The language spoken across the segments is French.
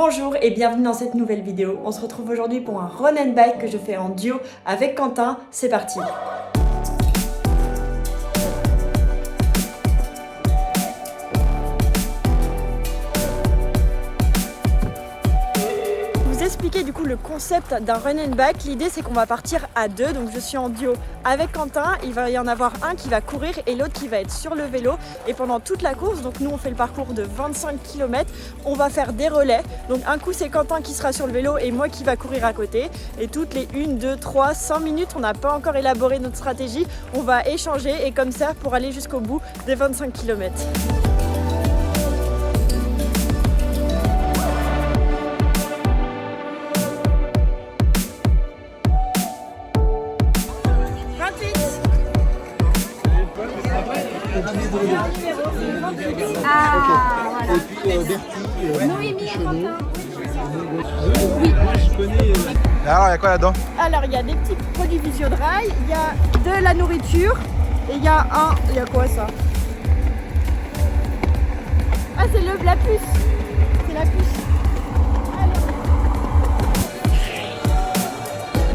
Bonjour et bienvenue dans cette nouvelle vidéo. On se retrouve aujourd'hui pour un run and bike que je fais en duo avec Quentin. C'est parti! Expliquer du coup le concept d'un run and bike. L'idée c'est qu'on va partir à deux, donc je suis en duo avec Quentin, il va y en avoir un qui va courir et l'autre qui va être sur le vélo, et pendant toute la course, donc nous on fait le parcours de 25 km, on va faire des relais, donc un coup c'est Quentin qui sera sur le vélo et moi qui va courir à côté, et toutes les 1, 2, 3, 5 minutes, on n'a pas encore élaboré notre stratégie, on va échanger et comme ça pour aller jusqu'au bout des 25 km. Ah, voilà. Et puis Bertie, Noémie et Quentin. Oui, je connais. Alors, il y a quoi là-dedans? Alors, il y a des petits produits Visiodry, il y a de la nourriture et il y a quoi ça? Ah, c'est la puce. C'est la puce.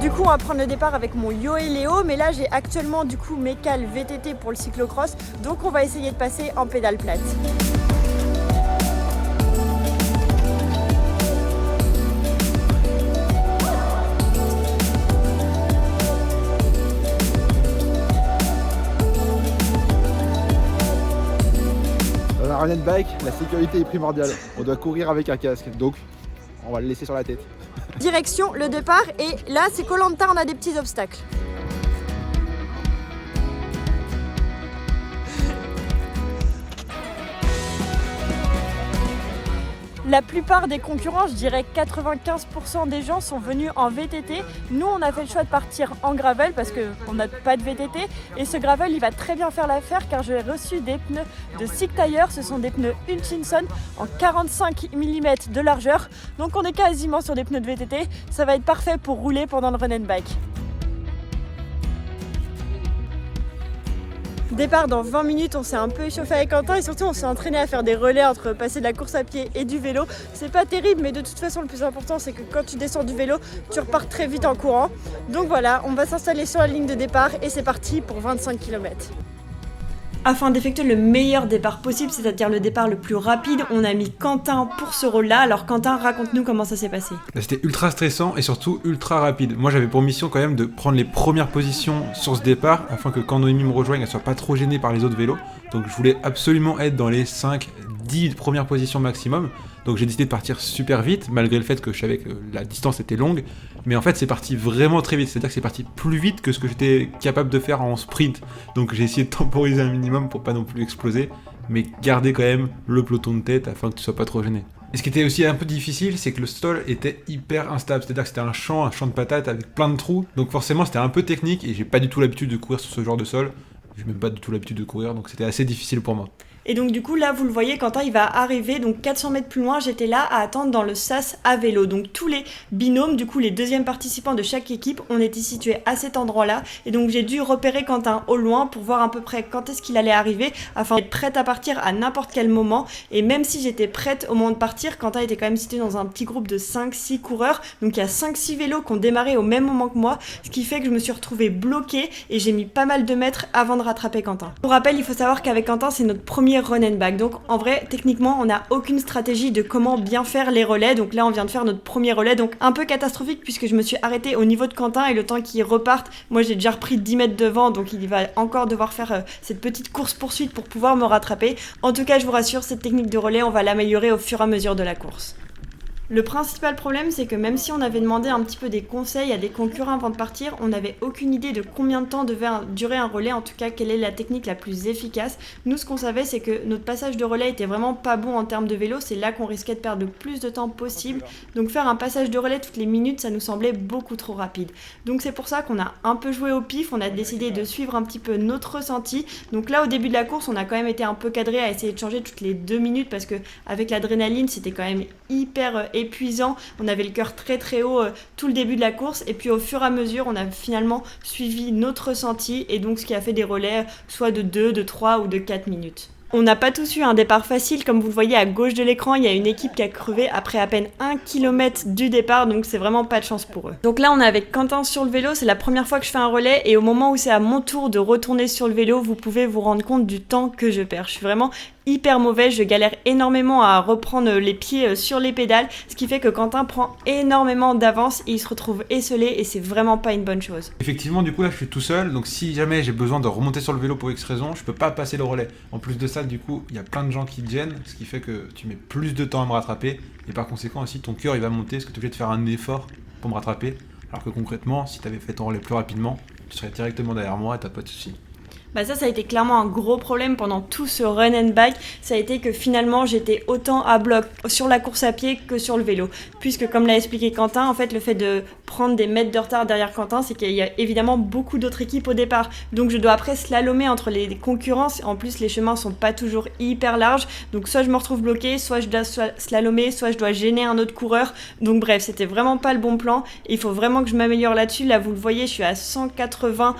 Du coup, on va prendre le départ avec mon Yo et Léo, mais là j'ai actuellement du coup mes cales VTT pour le cyclocross, donc on va essayer de passer en pédale plate. Dans un run and bike, la sécurité est primordiale. On doit courir avec un casque, donc on va le laisser sur la tête. Direction le départ, et là c'est Koh-Lanta, on a des petits obstacles. La plupart des concurrents, je dirais 95% des gens sont venus en VTT. Nous, on a fait le choix de partir en gravel parce qu'on n'a pas de VTT. Et ce gravel, il va très bien faire l'affaire car j'ai reçu des pneus de Sig Tire. Ce sont des pneus Hutchinson en 45 mm de largeur. Donc on est quasiment sur des pneus de VTT. Ça va être parfait pour rouler pendant le run and bike. Départ dans 20 minutes, on s'est un peu échauffé avec Quentin et surtout on s'est entraîné à faire des relais entre passer de la course à pied et du vélo. C'est pas terrible, mais de toute façon le plus important c'est que quand tu descends du vélo, tu repars très vite en courant. Donc voilà, on va s'installer sur la ligne de départ et c'est parti pour 25 km. Afin d'effectuer le meilleur départ possible, c'est-à-dire le départ le plus rapide, on a mis Quentin pour ce rôle-là. Alors Quentin, raconte-nous comment ça s'est passé. C'était ultra stressant et surtout ultra rapide. Moi j'avais pour mission quand même de prendre les premières positions sur ce départ afin que quand Noémie me rejoigne, elle soit pas trop gênée par les autres vélos. Donc je voulais absolument être dans les 5-10 premières positions maximum. Donc j'ai décidé de partir super vite, malgré le fait que je savais que la distance était longue. Mais en fait c'est parti vraiment très vite, c'est-à-dire que c'est parti plus vite que ce que j'étais capable de faire en sprint. Donc j'ai essayé de temporiser un minimum pour pas non plus exploser, mais garder quand même le peloton de tête afin que tu sois pas trop gêné. Et ce qui était aussi un peu difficile, c'est que le sol était hyper instable, c'est-à-dire que c'était un champ de patates avec plein de trous. Donc forcément c'était un peu technique et j'ai pas du tout l'habitude de courir sur ce genre de sol. J'ai même pas du tout l'habitude de courir, donc c'était assez difficile pour moi. Et donc du coup là vous le voyez, Quentin il va arriver, donc 400 mètres plus loin j'étais là à attendre dans le sas à vélo. Donc tous les binômes, du coup les deuxièmes participants de chaque équipe, on était situés à cet endroit là. Et donc j'ai dû repérer Quentin au loin pour voir à peu près quand est-ce qu'il allait arriver, afin d'être prête à partir à n'importe quel moment. Et même si j'étais prête au moment de partir, Quentin était quand même situé dans un petit groupe de 5-6 coureurs. Donc il y a 5-6 vélos qui ont démarré au même moment que moi, ce qui fait que je me suis retrouvée bloquée et j'ai mis pas mal de mètres avant de rattraper Quentin. Pour rappel, il faut savoir qu'avec Quentin c'est notre premier run and bike. Donc en vrai, techniquement, on n'a aucune stratégie de comment bien faire les relais. Donc là, on vient de faire notre premier relais. Donc un peu catastrophique puisque je me suis arrêtée au niveau de Quentin et le temps qu'il reparte, moi j'ai déjà repris 10 mètres devant. Donc il va encore devoir faire cette petite course-poursuite pour pouvoir me rattraper. En tout cas, je vous rassure, cette technique de relais, on va l'améliorer au fur et à mesure de la course. Le principal problème, c'est que même si on avait demandé un petit peu des conseils à des concurrents avant de partir, on n'avait aucune idée de combien de temps devait durer un relais, en tout cas quelle est la technique la plus efficace. Nous, ce qu'on savait, c'est que notre passage de relais était vraiment pas bon en termes de vélo, c'est là qu'on risquait de perdre le plus de temps possible. Donc faire un passage de relais toutes les minutes, ça nous semblait beaucoup trop rapide. Donc c'est pour ça qu'on a un peu joué au pif, on a décidé de suivre un petit peu notre ressenti. Donc là, au début de la course, on a quand même été un peu cadré à essayer de changer toutes les 2 minutes parce que avec l'adrénaline, c'était quand même hyper épuisant. On avait le cœur très très haut tout le début de la course et puis au fur et à mesure, on a finalement suivi notre ressenti et donc ce qui a fait des relais soit de 2, de 3 ou de 4 minutes. On n'a pas tous eu un départ facile, comme vous le voyez à gauche de l'écran, il y a une équipe qui a crevé après à peine 1 km du départ, donc c'est vraiment pas de chance pour eux. Donc là on est avec Quentin sur le vélo, c'est la première fois que je fais un relais, et au moment où c'est à mon tour de retourner sur le vélo, vous pouvez vous rendre compte du temps que je perds. Je suis vraiment hyper mauvaise, je galère énormément à reprendre les pieds sur les pédales, ce qui fait que Quentin prend énormément d'avance et il se retrouve esselé et c'est vraiment pas une bonne chose. Effectivement, du coup là je suis tout seul, donc si jamais j'ai besoin de remonter sur le vélo pour X raison, je peux pas passer le relais. En plus de ça, du coup, il y a plein de gens qui te gênent, ce qui fait que tu mets plus de temps à me rattraper, et par conséquent aussi ton cœur il va monter, parce que tu es obligé de faire un effort pour me rattraper, alors que concrètement, si tu avais fait ton relais plus rapidement, tu serais directement derrière moi et t'as pas de soucis. Bah ça a été clairement un gros problème pendant tout ce run and bike, ça a été que finalement j'étais autant à bloc sur la course à pied que sur le vélo, puisque comme l'a expliqué Quentin, en fait le fait de prendre des mètres de retard derrière Quentin, c'est qu'il y a évidemment beaucoup d'autres équipes au départ, donc je dois après slalomer entre les concurrents, en plus les chemins sont pas toujours hyper larges, donc soit je me retrouve bloqué, soit je dois slalomer, soit je dois gêner un autre coureur, donc bref c'était vraiment pas le bon plan, et il faut vraiment que je m'améliore là-dessus, là vous le voyez je suis à 180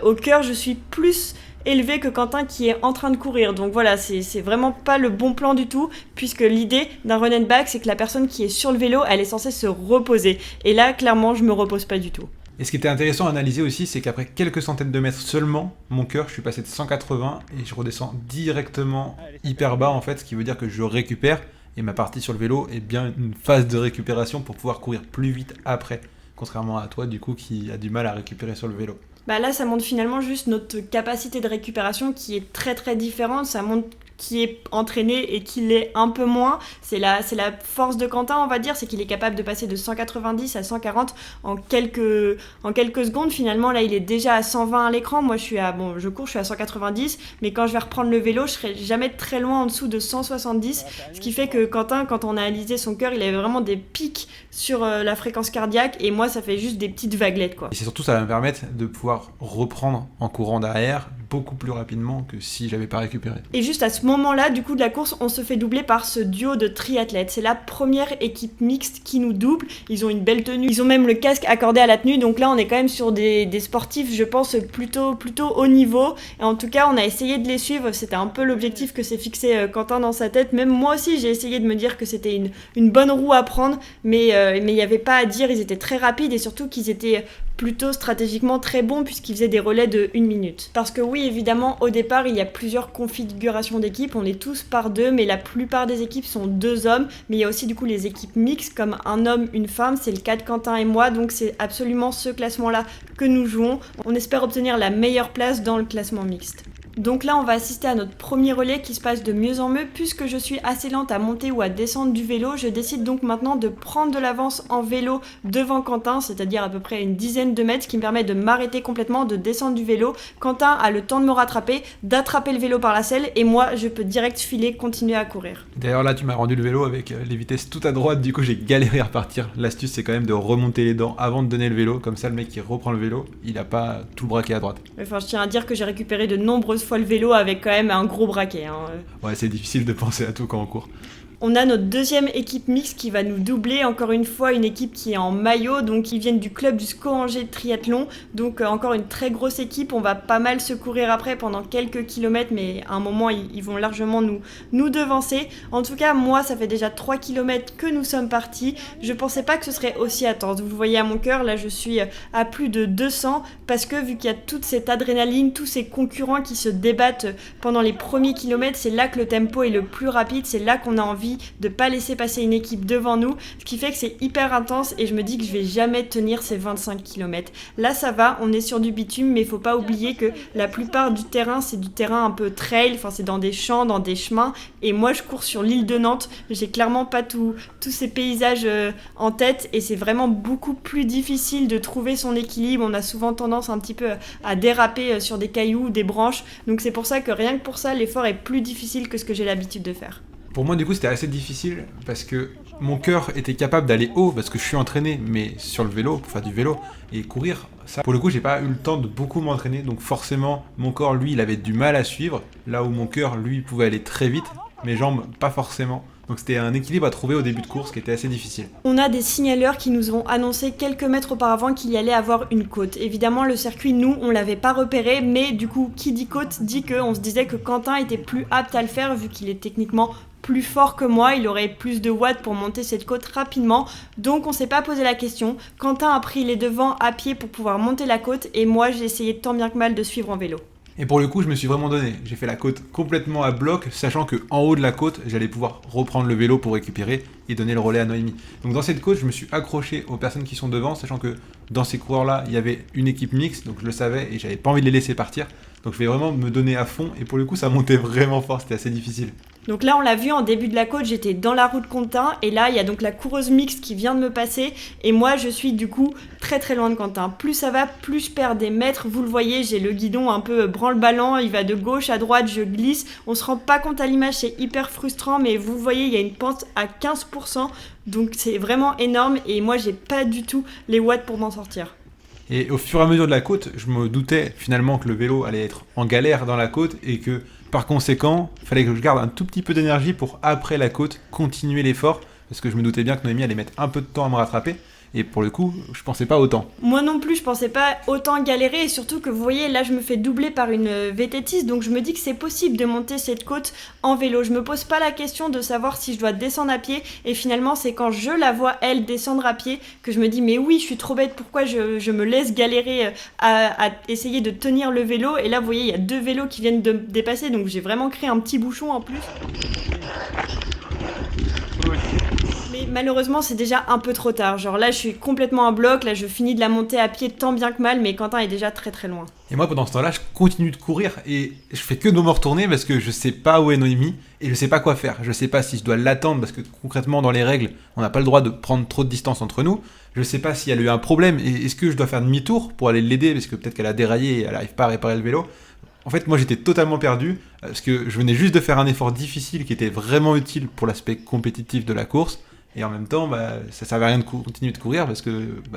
au cœur, je suis plus élevé que Quentin qui est en train de courir. Donc voilà, c'est vraiment pas le bon plan du tout, puisque l'idée d'un run and bike, c'est que la personne qui est sur le vélo, elle est censée se reposer. Et là, clairement, je me repose pas du tout. Et ce qui était intéressant à analyser aussi, c'est qu'après quelques centaines de mètres seulement, mon cœur, je suis passé de 180 et je redescends directement hyper bas en fait, ce qui veut dire que je récupère, et ma partie sur le vélo est bien une phase de récupération pour pouvoir courir plus vite après, contrairement à toi du coup qui a du mal à récupérer sur le vélo. Bah là, ça montre finalement juste notre capacité de récupération qui est très très différente. Ça montre qui est entraîné et qui l'est un peu moins. C'est la force de Quentin, on va dire, c'est qu'il est capable de passer de 190 à 140 en quelques secondes. Finalement, là, il est déjà à 120 à l'écran. Moi, je cours, je suis à 190, mais quand je vais reprendre le vélo, je serai jamais très loin en dessous de 170, ce qui fait que Quentin, quand on a analysé son cœur, il avait vraiment des pics sur la fréquence cardiaque, et moi, ça fait juste des petites vaguelettes, quoi. Et c'est surtout, ça va me permettre de pouvoir reprendre en courant derrière beaucoup plus rapidement que si j'avais pas récupéré. Et juste à ce moment-là, du coup, de la course, on se fait doubler par ce duo de triathlètes. C'est la première équipe mixte qui nous double. Ils ont une belle tenue. Ils ont même le casque accordé à la tenue. Donc là, on est quand même sur des sportifs, je pense, plutôt haut niveau. Et en tout cas, on a essayé de les suivre. C'était un peu l'objectif que s'est fixé Quentin dans sa tête. Même moi aussi, j'ai essayé de me dire que c'était une bonne roue à prendre. Mais il n'y avait pas à dire. Ils étaient très rapides et surtout qu'ils étaient plutôt stratégiquement très bons puisqu'ils faisaient des relais de 1 minute. Parce que oui, évidemment, au départ, il y a plusieurs configurations d'équipes, on est tous par deux, mais la plupart des équipes sont 2 hommes, mais il y a aussi du coup les équipes mixtes, comme un homme, une femme, c'est le cas de Quentin et moi, donc c'est absolument ce classement-là que nous jouons. On espère obtenir la meilleure place dans le classement mixte. Donc là, on va assister à notre premier relais qui se passe de mieux en mieux. Puisque je suis assez lente à monter ou à descendre du vélo, je décide donc maintenant de prendre de l'avance en vélo devant Quentin, c'est-à-dire à peu près une dizaine de mètres, ce qui me permet de m'arrêter complètement, de descendre du vélo. Quentin a le temps de me rattraper, d'attraper le vélo par la selle, et moi, je peux direct filer, continuer à courir. D'ailleurs là, tu m'as rendu le vélo avec les vitesses tout à droite, du coup j'ai galéré à repartir. L'astuce, c'est quand même de remonter les dents avant de donner le vélo, comme ça le mec qui reprend le vélo, il a pas tout le braquet à droite. Enfin, je tiens à dire que j'ai récupéré de nombreuses fois le vélo avec quand même un gros braquet. Ouais, c'est difficile de penser à tout quand on court. On a notre deuxième équipe mixte qui va nous doubler, encore une fois une équipe qui est en maillot, donc ils viennent du club du SCO Angers Triathlon, donc encore une très grosse équipe, on va pas mal se courir après pendant quelques kilomètres, mais à un moment ils vont largement nous devancer. En tout cas, moi ça fait déjà 3 kilomètres que nous sommes partis, je pensais pas que ce serait aussi intense, vous le voyez à mon cœur, là je suis à plus de 200, parce que vu qu'il y a toute cette adrénaline, tous ces concurrents qui se débattent pendant les premiers kilomètres, c'est là que le tempo est le plus rapide, c'est là qu'on a envie de pas laisser passer une équipe devant nous, ce qui fait que c'est hyper intense et je me dis que je vais jamais tenir ces 25 km. Là ça va, on est sur du bitume, mais il faut pas oublier que la plupart du terrain c'est du terrain un peu trail, enfin c'est dans des champs, dans des chemins, et moi je cours sur l'île de Nantes, j'ai clairement pas tous ces paysages en tête et c'est vraiment beaucoup plus difficile de trouver son équilibre, on a souvent tendance un petit peu à déraper sur des cailloux ou des branches, donc c'est pour ça que rien que pour ça l'effort est plus difficile que ce que j'ai l'habitude de faire. Pour moi, du coup, c'était assez difficile parce que mon cœur était capable d'aller haut parce que je suis entraîné, mais sur le vélo, pour faire du vélo et courir, ça, pour le coup, j'ai pas eu le temps de beaucoup m'entraîner, donc forcément, mon corps, lui, il avait du mal à suivre, là où mon cœur, lui, pouvait aller très vite, mes jambes, pas forcément. Donc c'était un équilibre à trouver au début de course qui était assez difficile. On a des signaleurs qui nous ont annoncé quelques mètres auparavant qu'il y allait avoir une côte. Évidemment, le circuit, nous, on l'avait pas repéré, mais du coup, qui dit côte dit qu'on se disait que Quentin était plus apte à le faire vu qu'il est techniquement plus fort que moi, il aurait plus de watts pour monter cette côte rapidement, donc on s'est pas posé la question. Quentin a pris les devants à pied pour pouvoir monter la côte et moi j'ai essayé tant bien que mal de suivre en vélo. Et pour le coup, je me suis vraiment donné. J'ai fait la côte complètement à bloc, sachant que en haut de la côte, j'allais pouvoir reprendre le vélo pour récupérer et donner le relais à Noémie. Donc dans cette côte, je me suis accroché aux personnes qui sont devant, sachant que dans ces coureurs-là, il y avait une équipe mixte, donc je le savais et j'avais pas envie de les laisser partir. Donc je vais vraiment me donner à fond et pour le coup, ça montait vraiment fort, c'était assez difficile. Donc là, on l'a vu en début de la côte, j'étais dans la roue de Quentin et là, il y a donc la coureuse mixte qui vient de me passer et moi, je suis du coup très très loin de Quentin. Plus ça va, plus je perds des mètres. Vous le voyez, j'ai le guidon un peu branle-ballant, il va de gauche à droite, je glisse. On se rend pas compte à l'image, c'est hyper frustrant, mais vous voyez, il y a une pente à 15%, donc c'est vraiment énorme et moi, j'ai pas du tout les watts pour m'en sortir. Et au fur et à mesure de la côte, je me doutais finalement que le vélo allait être en galère dans la côte et que par conséquent, il fallait que je garde un tout petit peu d'énergie pour après la côte continuer l'effort parce que je me doutais bien que Noémie allait mettre un peu de temps à me rattraper. Et pour le coup, je pensais pas autant. Moi non plus, je pensais pas autant galérer et surtout que vous voyez, là je me fais doubler par une VTTiste, donc je me dis que c'est possible de monter cette côte en vélo. Je me pose pas la question de savoir si je dois descendre à pied et finalement c'est quand je la vois elle descendre à pied que je me dis mais oui, je suis trop bête, pourquoi je me laisse galérer à essayer de tenir le vélo. Et là vous voyez, il y a 2 vélos qui viennent de me dépasser, donc j'ai vraiment créé un petit bouchon en plus. Mais malheureusement, c'est déjà un peu trop tard. Genre là, je suis complètement à bloc. Là, je finis de la monter à pied tant bien que mal, mais Quentin est déjà très très loin. Et moi, pendant ce temps-là, je continue de courir et je fais que de me retourner parce que je sais pas où est Noémie et je sais pas quoi faire. Je sais pas si je dois l'attendre parce que concrètement, dans les règles, on n'a pas le droit de prendre trop de distance entre nous. Je sais pas si elle a eu un problème et est-ce que je dois faire demi-tour pour aller l'aider parce que peut-être qu'elle a déraillé et elle n'arrive pas à réparer le vélo. En fait, moi, j'étais totalement perdu parce que je venais juste de faire un effort difficile qui était vraiment utile pour l'aspect compétitif de la course. Et en même temps, ça servait à rien de continuer de courir parce que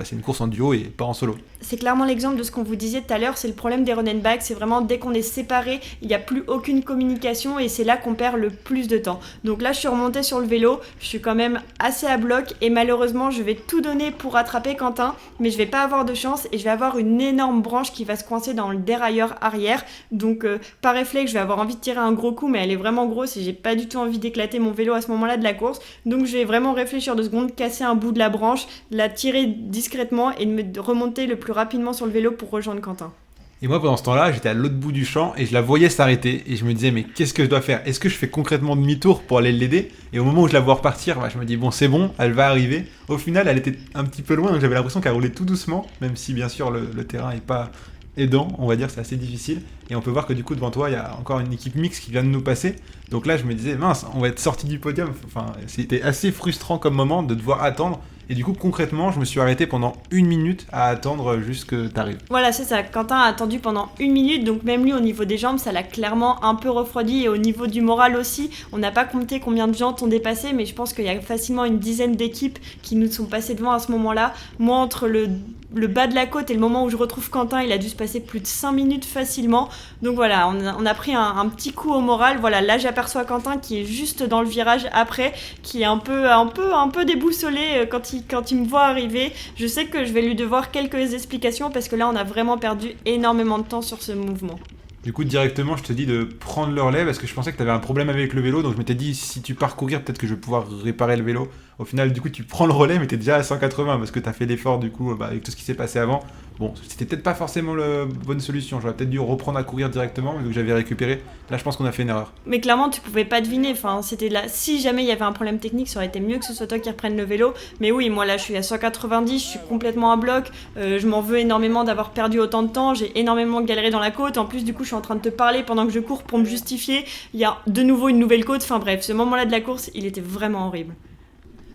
c'est une course en duo et pas en solo. C'est clairement l'exemple de ce qu'on vous disait tout à l'heure, c'est le problème des run and bike, c'est vraiment dès qu'on est séparés, il n'y a plus aucune communication et c'est là qu'on perd le plus de temps. Donc là, je suis remontée sur le vélo, je suis quand même assez à bloc et malheureusement, je vais tout donner pour rattraper Quentin, mais je vais pas avoir de chance et je vais avoir une énorme branche qui va se coincer dans le dérailleur arrière. Donc par réflexe, je vais avoir envie de tirer un gros coup, mais elle est vraiment grosse et j'ai pas du tout envie d'éclater mon vélo à ce moment-là de la course. Donc je vais vraiment réfléchir 2 secondes, casser un bout de la branche, la tirer discrètement et me remonter le plus rapidement sur le vélo pour rejoindre Quentin. Et moi, pendant ce temps-là, j'étais à l'autre bout du champ et je la voyais s'arrêter et je me disais mais qu'est-ce que je dois faire ? Est-ce que je fais concrètement demi-tour pour aller l'aider ? Et au moment où je la vois repartir, je me dis bon c'est bon, elle va arriver. Au final, elle était un petit peu loin donc j'avais l'impression qu'elle roulait tout doucement, même si bien sûr le terrain est pas aidant, on va dire, c'est assez difficile. Et on peut voir que du coup devant toi, il y a encore une équipe mixte qui vient de nous passer. Donc là, je me disais mince, on va être sorti du podium. Enfin, c'était assez frustrant comme moment de devoir attendre. Et du coup, concrètement, je me suis arrêté pendant 1 minute à attendre juste que t'arrives. Voilà, c'est ça. Quentin a attendu pendant 1 minute, donc même lui, au niveau des jambes, ça l'a clairement un peu refroidi. Et au niveau du moral aussi, on n'a pas compté combien de gens t'ont dépassé, mais je pense qu'il y a facilement une dizaine d'équipes qui nous sont passées devant à ce moment-là. Moi, entre le bas de la côte et le moment où je retrouve Quentin, il a dû se passer plus de 5 minutes facilement. Donc voilà, on a pris un petit coup au moral. Voilà, là, j'aperçois Quentin qui est juste dans le virage après, qui est un peu déboussolé quand il me voit arriver. Je sais que je vais lui devoir quelques explications parce que là, on a vraiment perdu énormément de temps sur ce mouvement. Du coup, directement, je te dis de prendre le relais parce que je pensais que tu avais un problème avec le vélo. Donc, je m'étais dit, si tu pars courir, peut-être que je vais pouvoir réparer le vélo. Au final, du coup, tu prends le relais, mais tu es déjà à 180 parce que tu as fait l'effort, du coup, avec tout ce qui s'est passé avant. Bon, c'était peut-être pas forcément la bonne solution. J'aurais peut-être dû reprendre à courir directement, mais vu que j'avais récupéré. Là, je pense qu'on a fait une erreur. Mais clairement, tu pouvais pas deviner. Enfin, c'était là. Si jamais il y avait un problème technique, ça aurait été mieux que ce soit toi qui reprennes le vélo. Mais oui, moi là, je suis à 190, je suis complètement à bloc. Je m'en veux énormément d'avoir perdu autant de temps. J'ai énormément galéré dans la côte. En plus, du coup, je suis en train de te parler pendant que je cours pour me justifier. Il y a de nouveau une nouvelle côte. Enfin bref, ce moment-là de la course, il était vraiment horrible.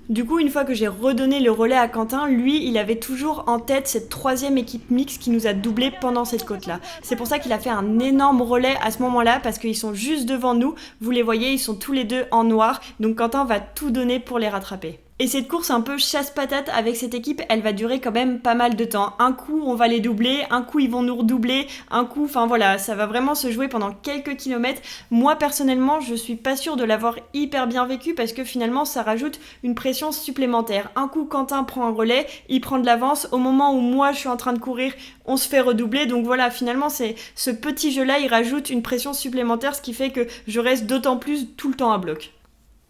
Du coup, une fois que j'ai redonné le relais à Quentin, lui, il avait toujours en tête cette 3e équipe mixte qui nous a doublé pendant cette côte-là. C'est pour ça qu'il a fait un énorme relais à ce moment-là, parce qu'ils sont juste devant nous. Vous les voyez, ils sont tous les deux en noir. Donc Quentin va tout donner pour les rattraper. Et cette course un peu chasse-patate avec cette équipe, elle va durer quand même pas mal de temps. Un coup, on va les doubler, un coup, ils vont nous redoubler, un coup, enfin voilà, ça va vraiment se jouer pendant quelques kilomètres. Moi, personnellement, je suis pas sûre de l'avoir hyper bien vécu parce que finalement, ça rajoute une pression supplémentaire. Un coup, Quentin prend un relais, il prend de l'avance. Au moment où moi, je suis en train de courir, on se fait redoubler. Donc voilà, finalement, c'est ce petit jeu-là, il rajoute une pression supplémentaire, ce qui fait que je reste d'autant plus tout le temps à bloc.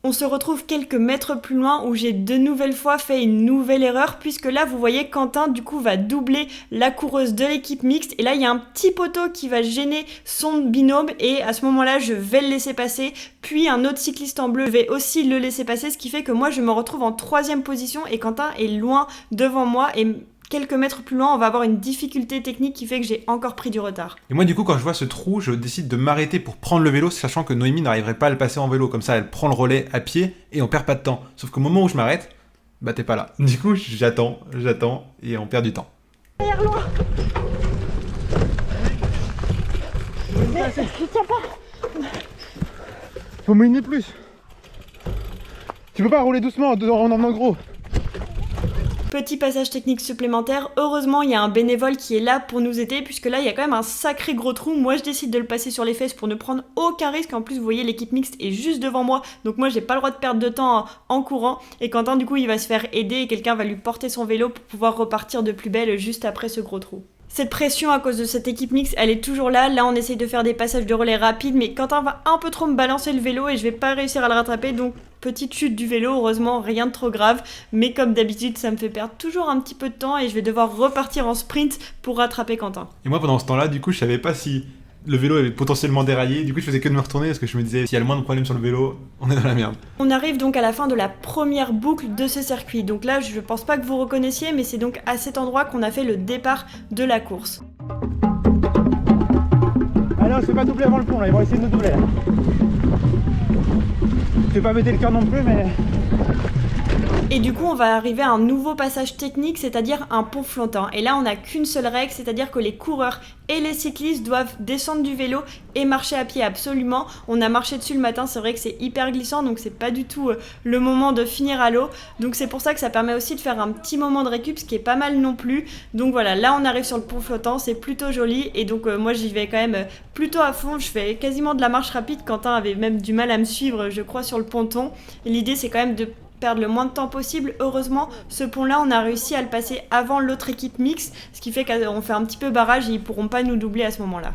On se retrouve quelques mètres plus loin où j'ai de nouvelles fois fait une nouvelle erreur puisque là vous voyez Quentin du coup va doubler la coureuse de l'équipe mixte et là il y a un petit poteau qui va gêner son binôme et à ce moment là je vais le laisser passer puis un autre cycliste en bleu va aussi le laisser passer ce qui fait que moi je me retrouve en 3e position et Quentin est loin devant moi et quelques mètres plus loin, on va avoir une difficulté technique qui fait que j'ai encore pris du retard. Et moi, du coup, quand je vois ce trou, je décide de m'arrêter pour prendre le vélo, sachant que Noémie n'arriverait pas à le passer en vélo. Comme ça, elle prend le relais à pied et on perd pas de temps. Sauf qu'au moment où je m'arrête, bah t'es pas là. Du coup, j'attends et on perd du temps. Derrière loin. Je tiens pas. Faut mouiner plus. Tu peux pas rouler doucement en emmenant gros. Petit passage technique supplémentaire, heureusement il y a un bénévole qui est là pour nous aider puisque là il y a quand même un sacré gros trou, moi je décide de le passer sur les fesses pour ne prendre aucun risque, en plus vous voyez l'équipe mixte est juste devant moi donc moi j'ai pas le droit de perdre de temps en courant et Quentin du coup il va se faire aider et quelqu'un va lui porter son vélo pour pouvoir repartir de plus belle juste après ce gros trou. Cette pression à cause de cette équipe mixte, elle est toujours là. Là, on essaye de faire des passages de relais rapides, mais Quentin va un peu trop me balancer le vélo et je vais pas réussir à le rattraper. Donc, petite chute du vélo, heureusement, rien de trop grave. Mais comme d'habitude, ça me fait perdre toujours un petit peu de temps et je vais devoir repartir en sprint pour rattraper Quentin. Et moi, pendant ce temps-là, du coup, je savais pas si le vélo avait potentiellement déraillé. Du coup, je faisais que de me retourner parce que je me disais, s'il y a le moins de problèmes sur le vélo, on est dans la merde. On arrive donc à la fin de la première boucle de ce circuit. Donc là, je pense pas que vous reconnaissiez, mais c'est donc à cet endroit qu'on a fait le départ de la course. Ah non, c'est pas doubler avant le pont là, ils vont essayer de nous doubler là. Je vais pas péter le cœur non plus, mais. Et du coup, on va arriver à un nouveau passage technique, c'est-à-dire un pont flottant. Et là, on n'a qu'une seule règle, c'est-à-dire que les coureurs et les cyclistes doivent descendre du vélo et marcher à pied absolument. On a marché dessus le matin, c'est vrai que c'est hyper glissant, donc c'est pas du tout le moment de finir à l'eau. Donc c'est pour ça que ça permet aussi de faire un petit moment de récup, ce qui est pas mal non plus. Donc voilà, là on arrive sur le pont flottant, c'est plutôt joli. Et donc moi j'y vais quand même plutôt à fond, je fais quasiment de la marche rapide. Quentin avait même du mal à me suivre, je crois, sur le ponton. Et l'idée c'est quand même de perdre le moins de temps possible. Heureusement, ce pont-là, on a réussi à le passer avant l'autre équipe mixte, ce qui fait qu'on fait un petit peu barrage et ils pourront pas nous doubler à ce moment-là.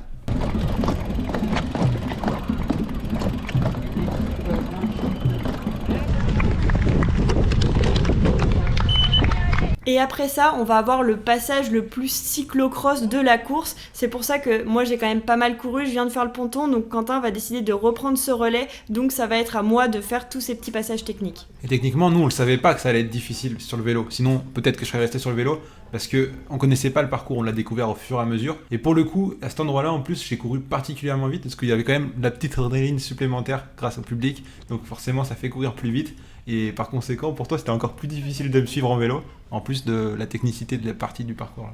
Et après ça, on va avoir le passage le plus cyclocross de la course. C'est pour ça que moi j'ai quand même pas mal couru, je viens de faire le ponton, donc Quentin va décider de reprendre ce relais, donc ça va être à moi de faire tous ces petits passages techniques. Et techniquement, nous on le savait pas que ça allait être difficile sur le vélo. Sinon, peut-être que je serais resté sur le vélo parce que on connaissait pas le parcours, on l'a découvert au fur et à mesure. Et pour le coup, à cet endroit-là, en plus, j'ai couru particulièrement vite parce qu'il y avait quand même de la petite adrénaline supplémentaire grâce au public. Donc forcément, ça fait courir plus vite. Et par conséquent, pour toi, c'était encore plus difficile de me suivre en vélo, en plus de la technicité de la partie du parcours là.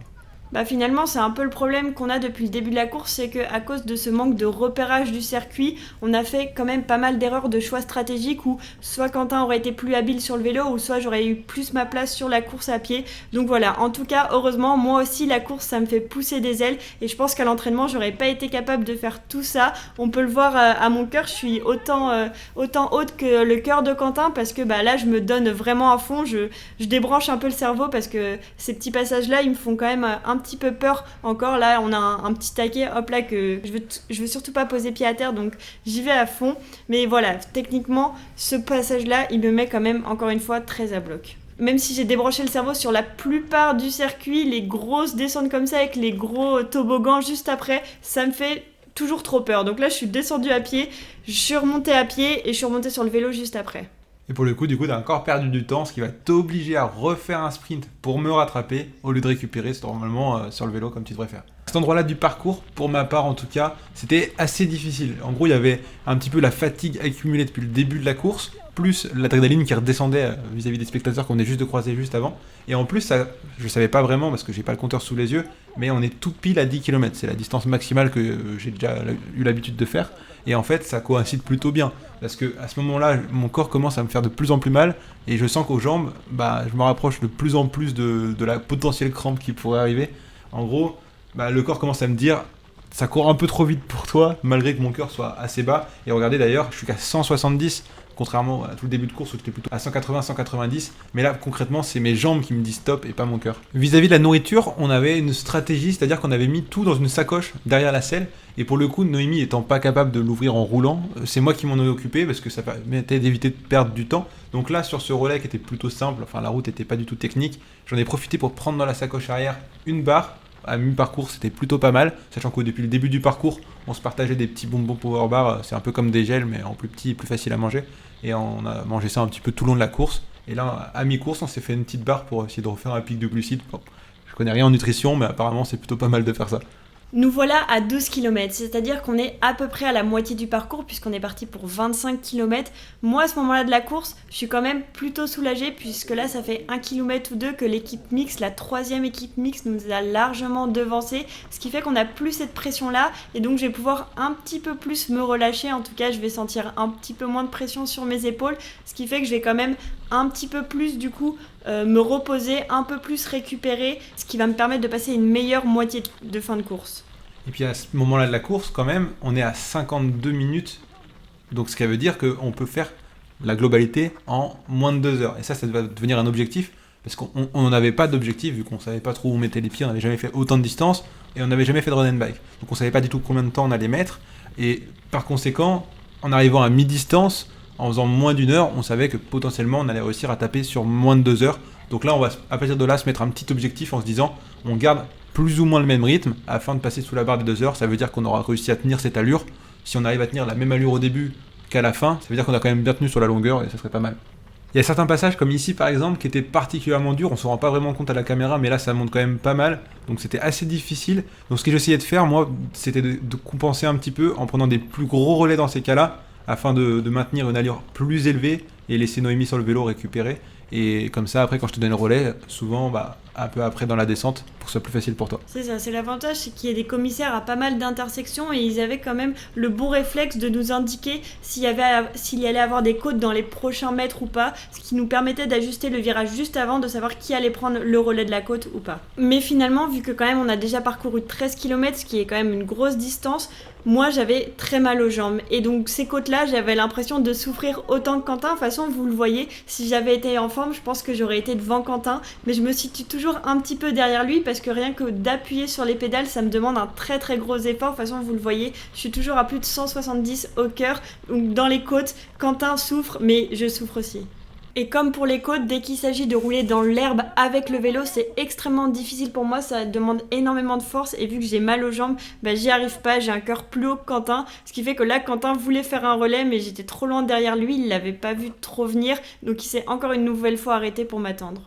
Bah finalement c'est un peu le problème qu'on a depuis le début de la course, c'est qu'à cause de ce manque de repérage du circuit, on a fait quand même pas mal d'erreurs de choix stratégiques où soit Quentin aurait été plus habile sur le vélo ou soit j'aurais eu plus ma place sur la course à pied. Donc voilà, en tout cas heureusement moi aussi la course ça me fait pousser des ailes et je pense qu'à l'entraînement j'aurais pas été capable de faire tout ça. On peut le voir à mon cœur, je suis autant haute que le cœur de Quentin parce que bah là je me donne vraiment à fond, je débranche un peu le cerveau parce que ces petits passages là ils me font quand même un petit peu peur encore. Là on a un petit taquet, hop là, que je veux surtout pas poser pied à terre, donc j'y vais à fond. Mais voilà, techniquement ce passage là il me met quand même encore une fois très à bloc. Même si j'ai débranché le cerveau sur la plupart du circuit, les grosses descentes comme ça avec les gros toboggans juste après, ça me fait toujours trop peur. Donc là je suis descendue à pied, je suis remontée à pied et je suis remontée sur le vélo juste après. Et pour le coup, t'as encore perdu du temps, ce qui va t'obliger à refaire un sprint pour me rattraper, au lieu de récupérer normalement sur le vélo comme tu devrais faire. Cet endroit-là du parcours, pour ma part en tout cas, c'était assez difficile. En gros, il y avait un petit peu la fatigue accumulée depuis le début de la course, plus l'adrénaline qui redescendait vis-à-vis des spectateurs qu'on est juste de croiser juste avant. Et en plus, ça, je savais pas vraiment parce que j'ai pas le compteur sous les yeux, mais on est tout pile à 10 km. C'est la distance maximale que j'ai déjà eu l'habitude de faire. Et en fait, ça coïncide plutôt bien. Parce que à ce moment-là, mon corps commence à me faire de plus en plus mal. Et je sens qu'aux jambes, je me rapproche de plus en plus de la potentielle crampe qui pourrait arriver. En gros, le corps commence à me dire, ça court un peu trop vite pour toi, malgré que mon cœur soit assez bas. Et regardez d'ailleurs, je suis qu'à 170, contrairement à tout le début de course où j'étais plutôt à 180, 190. Mais là, concrètement, c'est mes jambes qui me disent stop et pas mon cœur. Vis-à-vis de la nourriture, on avait une stratégie, c'est-à-dire qu'on avait mis tout dans une sacoche derrière la selle. Et pour le coup, Noémie étant pas capable de l'ouvrir en roulant, c'est moi qui m'en ai occupé parce que ça permettait d'éviter de perdre du temps. Donc là, sur ce relais qui était plutôt simple, enfin la route était pas du tout technique, j'en ai profité pour prendre dans la sacoche arrière une barre. À mi-parcours, c'était plutôt pas mal, sachant que depuis le début du parcours, on se partageait des petits bonbons Power Bar, c'est un peu comme des gels, mais en plus petit et plus facile à manger. Et on a mangé ça un petit peu tout le long de la course. Et là, à mi-course, on s'est fait une petite barre pour essayer de refaire un pic de glucides. Bon, je connais rien en nutrition, mais apparemment, c'est plutôt pas mal de faire ça. Nous voilà à 12 km, c'est-à-dire qu'on est à peu près à la moitié du parcours puisqu'on est parti pour 25 km. Moi, à ce moment-là de la course, je suis quand même plutôt soulagée puisque là, ça fait 1 km ou 2 que l'équipe mixte, la 3e équipe mixte, nous a largement devancé, ce qui fait qu'on n'a plus cette pression-là et donc je vais pouvoir un petit peu plus me relâcher. En tout cas, je vais sentir un petit peu moins de pression sur mes épaules, ce qui fait que je vais quand même un petit peu plus du coup me reposer, un peu plus récupérer, ce qui va me permettre de passer une meilleure moitié de fin de course. Et puis à ce moment-là de la course, quand même, on est à 52 minutes, donc ce qui veut dire qu'on peut faire la globalité en moins de 2 heures. Et ça va devenir un objectif, parce qu'on n'avait pas d'objectif, vu qu'on ne savait pas trop où on mettait les pieds, on n'avait jamais fait autant de distance, et on n'avait jamais fait de run and bike. Donc on ne savait pas du tout combien de temps on allait mettre, et par conséquent, en arrivant à mi-distance, en faisant moins d'1 heure, on savait que potentiellement on allait réussir à taper sur moins de 2 heures. Donc là, on va à partir de là se mettre un petit objectif en se disant, on garde plus ou moins le même rythme afin de passer sous la barre des 2 heures. Ça veut dire qu'on aura réussi à tenir cette allure. Si on arrive à tenir la même allure au début qu'à la fin, ça veut dire qu'on a quand même bien tenu sur la longueur et ça serait pas mal. Il y a certains passages comme ici par exemple qui étaient particulièrement durs, on se rend pas vraiment compte à la caméra mais là ça monte quand même pas mal, donc c'était assez difficile. Donc ce que j'essayais de faire moi, c'était de compenser un petit peu en prenant des plus gros relais dans ces cas-là afin de maintenir une allure plus élevée et laisser Noémie sur le vélo récupérer. Et comme ça, après, quand je te donne le relais, souvent, un peu après dans la descente, pour que ce soit plus facile pour toi. C'est ça, c'est l'avantage, c'est qu'il y a des commissaires à pas mal d'intersections et ils avaient quand même le bon réflexe de nous indiquer s'il y allait avoir des côtes dans les prochains mètres ou pas, ce qui nous permettait d'ajuster le virage juste avant, de savoir qui allait prendre le relais de la côte ou pas. Mais finalement, vu que quand même on a déjà parcouru 13 km, ce qui est quand même une grosse distance, moi j'avais très mal aux jambes et donc ces côtes-là j'avais l'impression de souffrir autant que Quentin. De toute façon vous le voyez, si j'avais été en forme je pense que j'aurais été devant Quentin, mais je me situe toujours un petit peu derrière lui parce que rien que d'appuyer sur les pédales ça me demande un très très gros effort. De toute façon vous le voyez, je suis toujours à plus de 170 au cœur, donc dans les côtes Quentin souffre mais je souffre aussi. Et comme pour les côtes, dès qu'il s'agit de rouler dans l'herbe avec le vélo, c'est extrêmement difficile pour moi, ça demande énormément de force et vu que j'ai mal aux jambes, j'y arrive pas, j'ai un cœur plus haut que Quentin, ce qui fait que là Quentin voulait faire un relais mais j'étais trop loin derrière lui, il l'avait pas vu trop venir, donc il s'est encore une nouvelle fois arrêté pour m'attendre.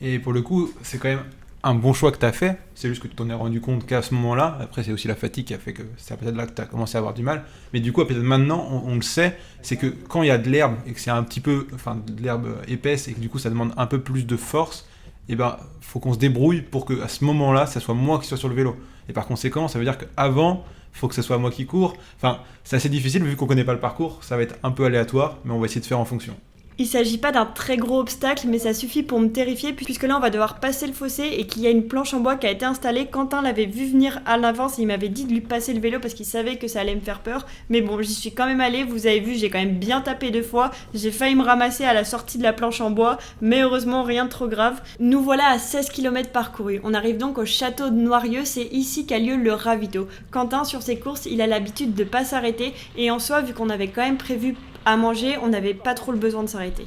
Et pour le coup, c'est quand même un bon choix que tu as fait, c'est juste que tu t'en es rendu compte qu'à ce moment-là, après c'est aussi la fatigue qui a fait que c'est peut-être là que tu as commencé à avoir du mal, mais du coup peut-être maintenant on le sait, c'est que quand il y a de l'herbe et que c'est un petit peu, de l'herbe épaisse et que du coup ça demande un peu plus de force, et faut qu'on se débrouille pour que à ce moment-là ça soit moi qui sois sur le vélo. Et par conséquent ça veut dire qu'avant, il faut que ce soit moi qui cours, c'est assez difficile vu qu'on connaît pas le parcours, ça va être un peu aléatoire, mais on va essayer de faire en fonction. Il s'agit pas d'un très gros obstacle, mais ça suffit pour me terrifier, puisque là on va devoir passer le fossé et qu'il y a une planche en bois qui a été installée. Quentin l'avait vu venir à l'avance et il m'avait dit de lui passer le vélo parce qu'il savait que ça allait me faire peur. Mais bon, j'y suis quand même allée, vous avez vu, j'ai quand même bien tapé 2 fois. J'ai failli me ramasser à la sortie de la planche en bois, mais heureusement rien de trop grave. Nous voilà à 16 km parcourus. On arrive donc au château de Noirieux, c'est ici qu'a lieu le ravito. Quentin, sur ses courses, il a l'habitude de pas s'arrêter et en soi, vu qu'on avait quand même prévu à manger, on n'avait pas trop le besoin de s'arrêter.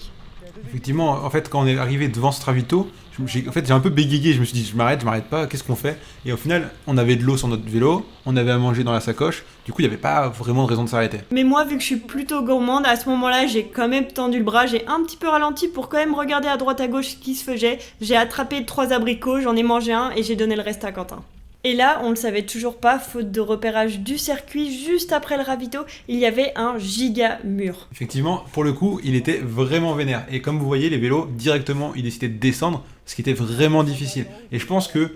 Effectivement, en fait, quand on est arrivé devant ce ravito, j'ai un peu bégayé, je me suis dit je m'arrête pas, qu'est-ce qu'on fait? Et au final, on avait de l'eau sur notre vélo, on avait à manger dans la sacoche, du coup il n'y avait pas vraiment de raison de s'arrêter. Mais moi, vu que je suis plutôt gourmande, à ce moment-là, j'ai quand même tendu le bras, j'ai un petit peu ralenti pour quand même regarder à droite à gauche ce qui se faisait. J'ai attrapé 3 abricots, j'en ai mangé un et j'ai donné le reste à Quentin. Et là, on le savait toujours pas, faute de repérage du circuit, juste après le ravito, il y avait un giga mur. Effectivement, pour le coup, il était vraiment vénère. Et comme vous voyez, les vélos, directement, ils décidaient de descendre, ce qui était vraiment difficile. Et je pense que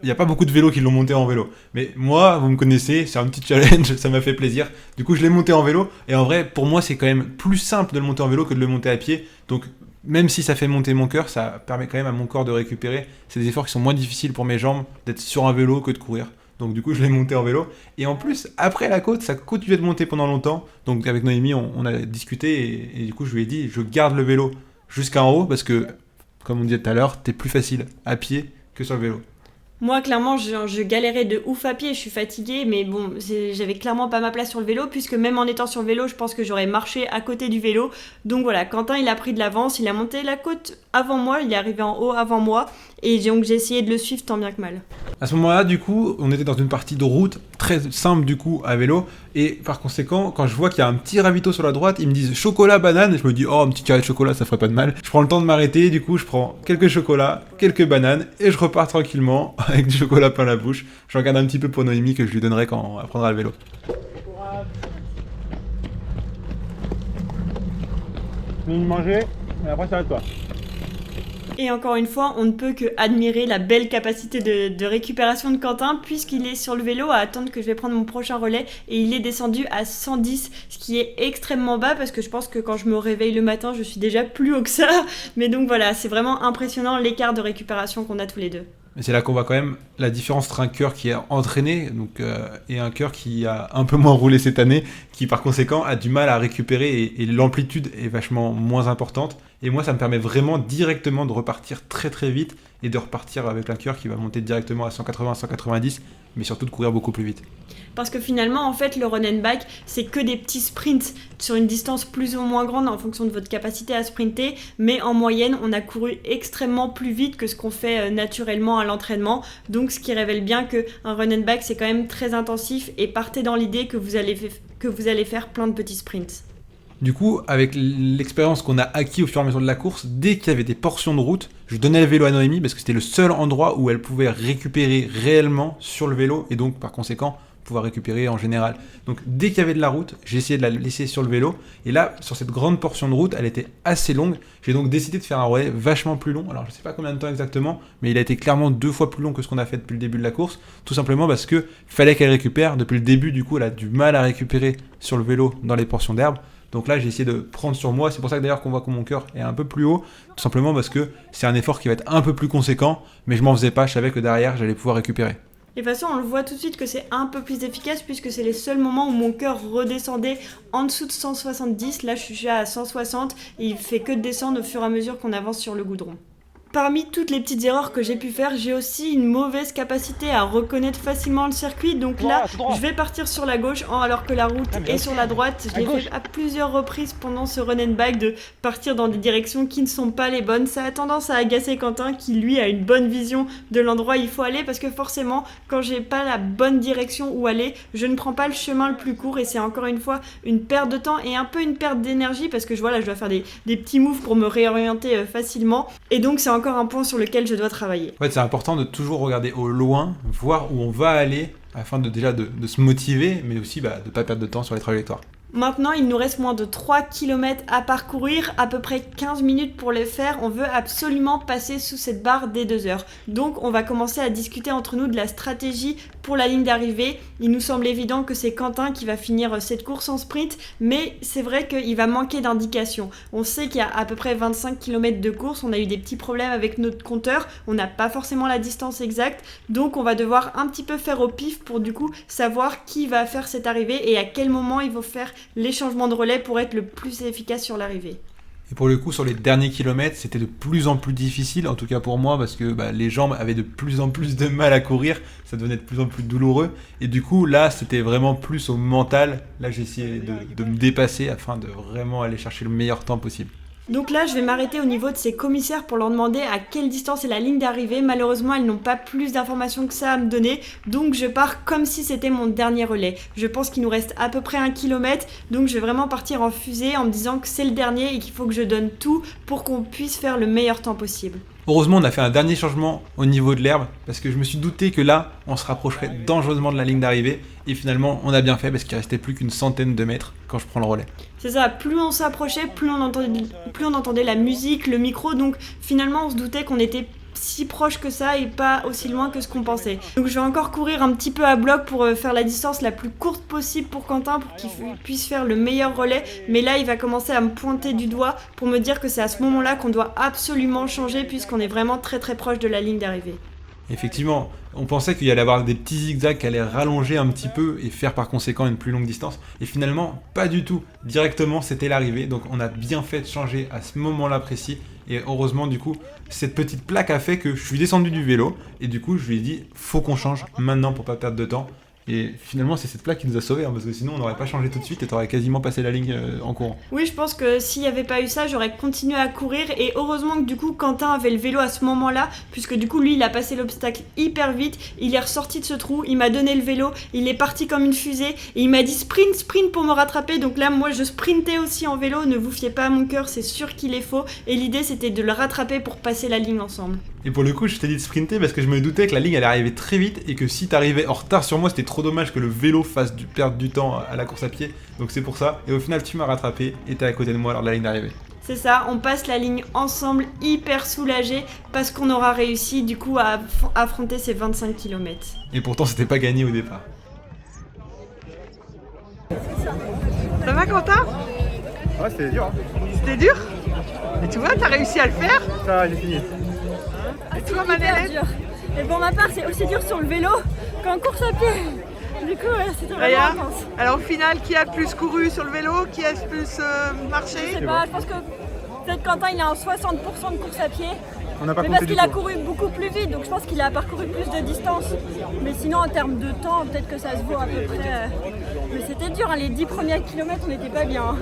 il n'y a pas beaucoup de vélos qui l'ont monté en vélo. Mais moi, vous me connaissez, c'est un petit challenge, ça m'a fait plaisir. Du coup, je l'ai monté en vélo. Et en vrai, pour moi, c'est quand même plus simple de le monter en vélo que de le monter à pied. Donc, même si ça fait monter mon cœur, ça permet quand même à mon corps de récupérer. C'est des efforts qui sont moins difficiles pour mes jambes d'être sur un vélo que de courir. Donc du coup, je l'ai monté en vélo. Et en plus, après la côte, ça continue de monter pendant longtemps. Donc avec Noémie, on a discuté et du coup, je lui ai dit, je garde le vélo jusqu'en haut parce que, comme on disait tout à l'heure, t'es plus facile à pied que sur le vélo. Moi, clairement, je galérais de ouf à pied, je suis fatiguée, mais bon, j'avais clairement pas ma place sur le vélo, puisque même en étant sur le vélo, je pense que j'aurais marché à côté du vélo. Donc voilà, Quentin, il a pris de l'avance, il a monté la côte avant moi, il est arrivé en haut avant moi, et donc j'ai essayé de le suivre tant bien que mal. À ce moment-là, du coup, on était dans une partie de route très simple du coup à vélo, et par conséquent, quand je vois qu'il y a un petit ravito sur la droite, ils me disent chocolat, banane, et je me dis oh, un petit carré de chocolat, ça ferait pas de mal. Je prends le temps de m'arrêter, du coup, je prends quelques chocolats, quelques bananes, et je repars tranquillement avec du chocolat plein la bouche. Je regarde un petit peu pour Noémie que je lui donnerai quand elle prendra le vélo. Fini de manger, et après ça va toi. Et encore une fois, on ne peut que admirer la belle capacité de récupération de Quentin, puisqu'il est sur le vélo à attendre que je vais prendre mon prochain relais, et il est descendu à 110, ce qui est extrêmement bas, parce que je pense que quand je me réveille le matin, je suis déjà plus haut que ça. Mais donc voilà, c'est vraiment impressionnant l'écart de récupération qu'on a tous les deux. Mais c'est là qu'on voit quand même la différence entre un cœur qui est entraîné et un cœur qui a un peu moins roulé cette année, qui par conséquent a du mal à récupérer et l'amplitude est vachement moins importante. Et moi, ça me permet vraiment directement de repartir très très vite et de repartir avec un cœur qui va monter directement à 180, 190, mais surtout de courir beaucoup plus vite. Parce que finalement, en fait, le run and bike, c'est que des petits sprints sur une distance plus ou moins grande en fonction de votre capacité à sprinter. Mais en moyenne, on a couru extrêmement plus vite que ce qu'on fait naturellement à l'entraînement. Donc, ce qui révèle bien qu'un run and bike, c'est quand même très intensif. Et partez dans l'idée que vous allez faire plein de petits sprints. Du coup, avec l'expérience qu'on a acquis au fur et à mesure de la course, dès qu'il y avait des portions de route, je donnais le vélo à Noémie parce que c'était le seul endroit où elle pouvait récupérer réellement sur le vélo et donc par conséquent pouvoir récupérer en général. Donc dès qu'il y avait de la route, j'ai essayé de la laisser sur le vélo et là, sur cette grande portion de route, elle était assez longue. J'ai donc décidé de faire un relais vachement plus long. Alors je sais pas combien de temps exactement, mais il a été clairement 2 fois plus long que ce qu'on a fait depuis le début de la course, tout simplement parce que fallait qu'elle récupère. Depuis le début, du coup, elle a du mal à récupérer sur le vélo dans les portions d'herbe. Donc là, j'ai essayé de prendre sur moi. C'est pour ça que d'ailleurs qu'on voit que mon cœur est un peu plus haut. Tout simplement parce que c'est un effort qui va être un peu plus conséquent. Mais je m'en faisais pas. Je savais que derrière, j'allais pouvoir récupérer. Et de toute façon, on le voit tout de suite que c'est un peu plus efficace puisque c'est les seuls moments où mon cœur redescendait en dessous de 170. Là, je suis déjà à 160 et il fait que descendre au fur et à mesure qu'on avance sur le goudron. Parmi toutes les petites erreurs que j'ai pu faire, j'ai aussi une mauvaise capacité à reconnaître facilement le circuit. Donc là, je vais partir sur la gauche alors que la route est sur la droite. Je l'ai fait à plusieurs reprises pendant ce run and bike de partir dans des directions qui ne sont pas les bonnes. Ça a tendance à agacer Quentin qui lui a une bonne vision de l'endroit où il faut aller parce que forcément, quand j'ai pas la bonne direction où aller, je ne prends pas le chemin le plus court et c'est encore une fois une perte de temps et un peu une perte d'énergie parce que je dois faire des petits moves pour me réorienter facilement. Et donc c'est encore un point sur lequel je dois travailler. En fait, c'est important de toujours regarder au loin, voir où on va aller, afin de se motiver, mais aussi de ne pas perdre de temps sur les trajectoires. Maintenant, il nous reste moins de 3 km à parcourir, à peu près 15 minutes pour les faire. On veut absolument passer sous cette barre des 2 heures. Donc, on va commencer à discuter entre nous de la stratégie pour la ligne d'arrivée. Il nous semble évident que c'est Quentin qui va finir cette course en sprint, mais c'est vrai qu'il va manquer d'indications. On sait qu'il y a à peu près 25 km de course, on a eu des petits problèmes avec notre compteur, on n'a pas forcément la distance exacte, donc on va devoir un petit peu faire au pif pour du coup savoir qui va faire cette arrivée et à quel moment il faut faire les changements de relais pour être le plus efficace sur l'arrivée. Et pour le coup, sur les derniers kilomètres, c'était de plus en plus difficile, en tout cas pour moi, parce que les jambes avaient de plus en plus de mal à courir, ça devenait de plus en plus douloureux. Et du coup, là, c'était vraiment plus au mental. Là, j'ai essayé de me dépasser afin de vraiment aller chercher le meilleur temps possible. Donc là, je vais m'arrêter au niveau de ces commissaires pour leur demander à quelle distance est la ligne d'arrivée. Malheureusement, elles n'ont pas plus d'informations que ça à me donner. Donc je pars comme si c'était mon dernier relais. Je pense qu'il nous reste à peu près 1 km. Donc je vais vraiment partir en fusée en me disant que c'est le dernier et qu'il faut que je donne tout pour qu'on puisse faire le meilleur temps possible. Heureusement, on a fait un dernier changement au niveau de l'herbe parce que je me suis douté que là, on se rapprocherait dangereusement de la ligne d'arrivée. Et finalement, on a bien fait parce qu'il restait plus qu'une centaine de mètres quand je prends le relais. C'est ça, plus on s'approchait, plus on entendait la musique, le micro. Donc finalement, on se doutait qu'on était si proche que ça et pas aussi loin que ce qu'on pensait. Donc je vais encore courir un petit peu à bloc pour faire la distance la plus courte possible pour Quentin, pour qu'il puisse faire le meilleur relais. Mais là, il va commencer à me pointer du doigt pour me dire que c'est à ce moment-là qu'on doit absolument changer puisqu'on est vraiment très très proche de la ligne d'arrivée. Effectivement, on pensait qu'il y allait avoir des petits zigzags qui allaient rallonger un petit peu et faire par conséquent une plus longue distance. Et finalement, pas du tout. Directement, c'était l'arrivée. Donc on a bien fait de changer à ce moment-là précis. Et heureusement, du coup, cette petite plaque a fait que je suis descendu du vélo. Et du coup, je lui ai dit, faut qu'on change maintenant pour pas perdre de temps. Et finalement, c'est cette plaque qui nous a sauvés, hein, parce que sinon, on n'aurait pas changé tout de suite et t'aurais quasiment passé la ligne en courant. Oui, je pense que s'il n'y avait pas eu ça, j'aurais continué à courir. Et heureusement que du coup, Quentin avait le vélo à ce moment-là, puisque du coup, lui, il a passé l'obstacle hyper vite. Il est ressorti de ce trou, il m'a donné le vélo, il est parti comme une fusée. Et il m'a dit sprint, sprint pour me rattraper. Donc là, moi, je sprintais aussi en vélo. Ne vous fiez pas à mon cœur, c'est sûr qu'il est faux. Et l'idée, c'était de le rattraper pour passer la ligne ensemble. Et pour le coup, je t'ai dit de sprinter parce que je me doutais que la ligne allait arriver très vite et que si t'arrivais en retard sur moi, c'était trop dommage que le vélo fasse perdre du temps à la course à pied. Donc c'est pour ça. Et au final, tu m'as rattrapé et t'es à côté de moi lors de la ligne d'arrivée. C'est ça, on passe la ligne ensemble, hyper soulagés, parce qu'on aura réussi du coup à affronter ces 25 km. Et pourtant, c'était pas gagné au départ. Ça va Quentin? Ouais, c'était dur. Hein. C'était dur? Mais tu vois, t'as réussi à le faire? Ça va, j'ai fini. Et toi Manuel? Dur. Et pour ma part, c'est aussi dur sur le vélo qu'en course à pied. Du coup, ouais, c'était vraiment Regarde. intense. Alors au final, qui a le plus couru sur le vélo? Qui a le plus marché? Je sais pas, je pense que peut-être Quentin il est en 60% de course à pied. On n'a pas Mais compté parce du qu'il a tout. couru beaucoup plus vite, donc je pense qu'il a parcouru plus de distance. Mais sinon, en termes de temps, peut-être que ça se vaut à peu près. Mais c'était dur, hein, les 10 premiers kilomètres, on n'était pas bien. Hein.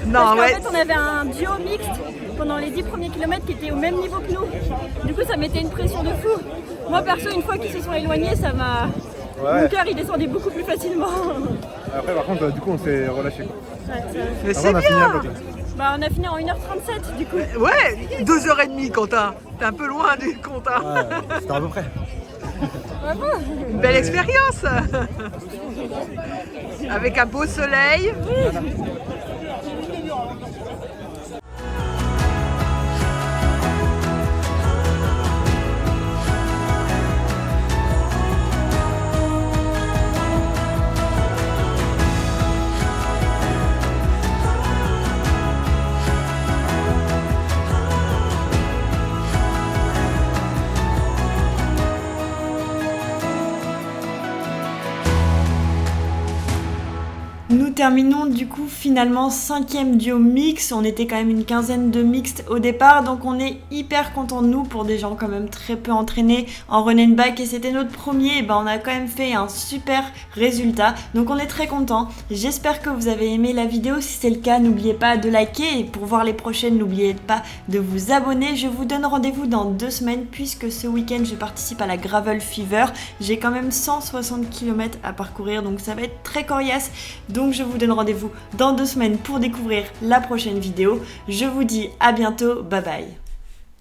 Non, Parce qu'en ouais. fait, on avait un duo mixte pendant les 10 premiers kilomètres qui était au même niveau que nous. Du coup, ça mettait une pression de fou. Moi, perso, une fois qu'ils se sont éloignés, ça m'a. Mon cœur, il descendait beaucoup plus facilement. Après, par contre, du coup, on s'est relâché. Ouais, Mais Après, c'est on a fini à bien! bloc. bah, on a fini en 1h37 du coup. Ouais, 2h30 Quentin. T'es un peu loin du compte. Hein. Ouais, c'était à peu près. Une belle expérience. Avec un beau soleil. Nous terminons du coup finalement 5e duo mix, on était quand même une quinzaine de mixtes au départ, donc on est hyper contents de nous pour des gens quand même très peu entraînés en run and bike et c'était notre premier, et ben on a quand même fait un super résultat, donc on est très contents. J'espère que vous avez aimé la vidéo, si c'est le cas n'oubliez pas de liker et pour voir les prochaines n'oubliez pas de vous abonner. Je vous donne rendez-vous dans 2 semaines puisque ce week-end je participe à la Gravel Fever, j'ai quand même 160 km à parcourir donc ça va être très coriace. Donc je vous donne rendez-vous dans 2 semaines pour découvrir la prochaine vidéo. Je vous dis à bientôt, bye bye.